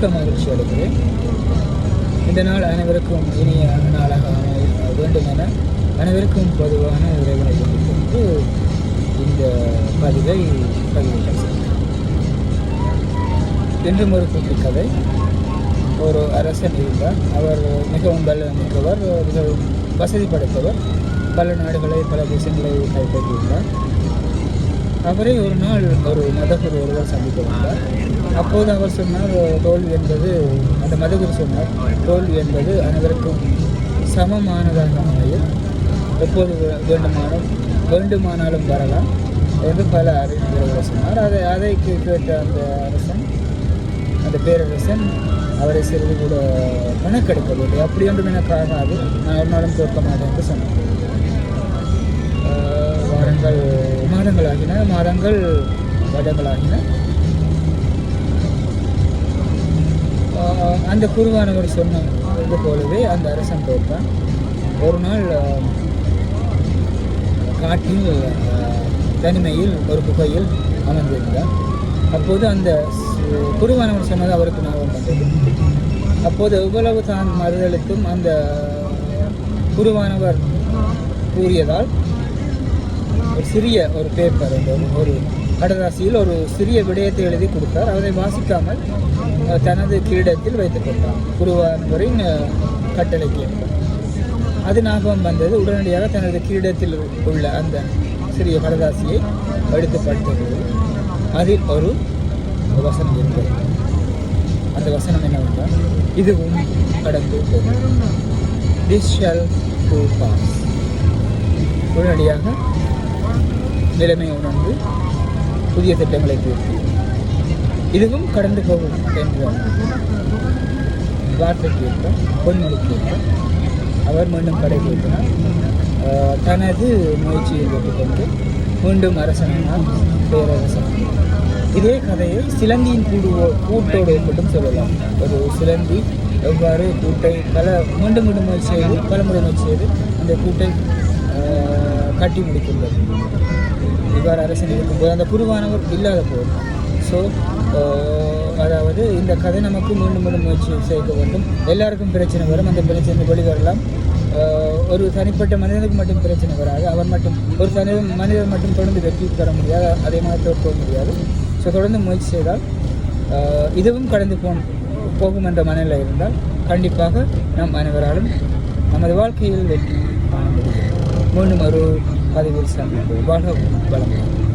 மிக்க மகிழ்ச்சி அடைகிறேன். இந்த நாள் அனைவருக்கும் இனிய நாளாக வேண்டும் என அனைவருக்கும் பொதுவான இறைவனை கொண்டு இந்த பதிவை பதிவிட்டேன். இன்றும் ஒரு குட்டி கதை. ஒரு அரசன் இருந்தார். அவர் மிகவும் மிக்கவர், மிகவும் வசதி படைத்தவர். பல நாடுகளை, பல தேசங்களை கைப்பற்றியிருந்தார். அவரை ஒரு நாள் ஒரு மதகுரு ஒருவர் சந்திக்க வந்தார். அப்போது அவர் சொன்னார், தோல்வி என்பது, அந்த மதகுரு சொன்னார், தோல்வி என்பது அனைவருக்கும் சமமானதாக அமையும், எப்போது வேண்டுமானாலும் வரலாம் என்று பல அறிஞர்கள் சொன்னார். அதை கேட்ட அந்த அரசன், அந்த பேரரசன் அவரை சிறிது கூட கணக்கெடுக்கவில்லை. அப்படி ஒன்றும் எனக்கு ஆகாது, நான் ஒரு நாளும் தோற்க மாட்டேன் என்று சொன்னார். மாதங்கள் வருடங்களாகின. அந்த குருவானவர் சொன்னது போலவே அந்த அரசன் தோற்றான். ஒரு நாள் காட்டில் தனிமையில் ஒரு குகையில் அமர்ந்திருந்தார். அப்போது அந்த குருவானவர் சொன்னது அவருக்கு ஞாபகம் வந்தது. அப்போது எவ்வளவு தான் மறுதளித்தும் அந்த குருவானவர் கூறியதால் ஒரு சிறிய ஒரு பேப்பர், ஒரு கடதாசியில் ஒரு சிறிய விடயத்தை எழுதி கொடுத்தார். அதை வாசிக்காமல் தனது கிரீடத்தில் வைத்துக் கொண்டார். குருவானவரின் கட்டளைக்கு அது ஞாபகம் வந்தது. உடனடியாக தனது கிரீடத்தில் உள்ள அந்த சிறிய கடதாசியை எடுத்து படித்தது. அதில் ஒரு வசனம் இருந்தது. அந்த வசனம் என்னவென்றால், இதுவும் கடந்து போகும். This shall too pass. உடனடியாக நிலைமை உணர்ந்து புதிய திட்டங்களை தீர்த்து இதுவும் கடந்து போகும் என்ற வார்த்தைக்கு ஏற்ப, பொன்மொழிக்கு ஏற்ப அவர் மீண்டும் கடைபிடித்தார். தனது முயற்சியை பெற்றுக்கொண்டு மீண்டும் அரசனானால் பேரரசன். இதே கதையை சிலந்தியின் கூட்டோடு ஒப்பிட்டும் சொல்லலாம். ஒரு சிலந்தி எவ்வாறு கூட்டை மீண்டும் முயற்சி செய்து, பலமுறை முயற்சி செய்து அந்த கூட்டை கட்டி முடித்துள்ளது. இவ்வாறு அரசன் இருக்கும்போது அந்த குருவானவர் இல்லாத போது, அதாவது இந்த கதை நமக்கு மீண்டும் முயற்சி செய்ய வேண்டும். எல்லாருக்கும் பிரச்சனை வரும், அந்த பிரச்சனை வெளிவரலாம். ஒரு தனிப்பட்ட மனிதனுக்கு மட்டும் பிரச்சனை வராது. அவர் மட்டும் ஒரு மனிதர் மட்டும் தொடர்ந்து வெற்றி பெற முடியாது, அதே மாதிரி தோற்க முடியாது. தொடர்ந்து முயற்சி செய்தால் இதுவும் கடந்து போகும் என்ற மனநிலை இருந்தால் கண்டிப்பாக நம் அனைவராலும் நமது வாழ்க்கையில் வெற்றி காண முடியும். மீண்டும் ஒரு பதிவில் சந்திப்போம். வாழ்க வளமுடன்.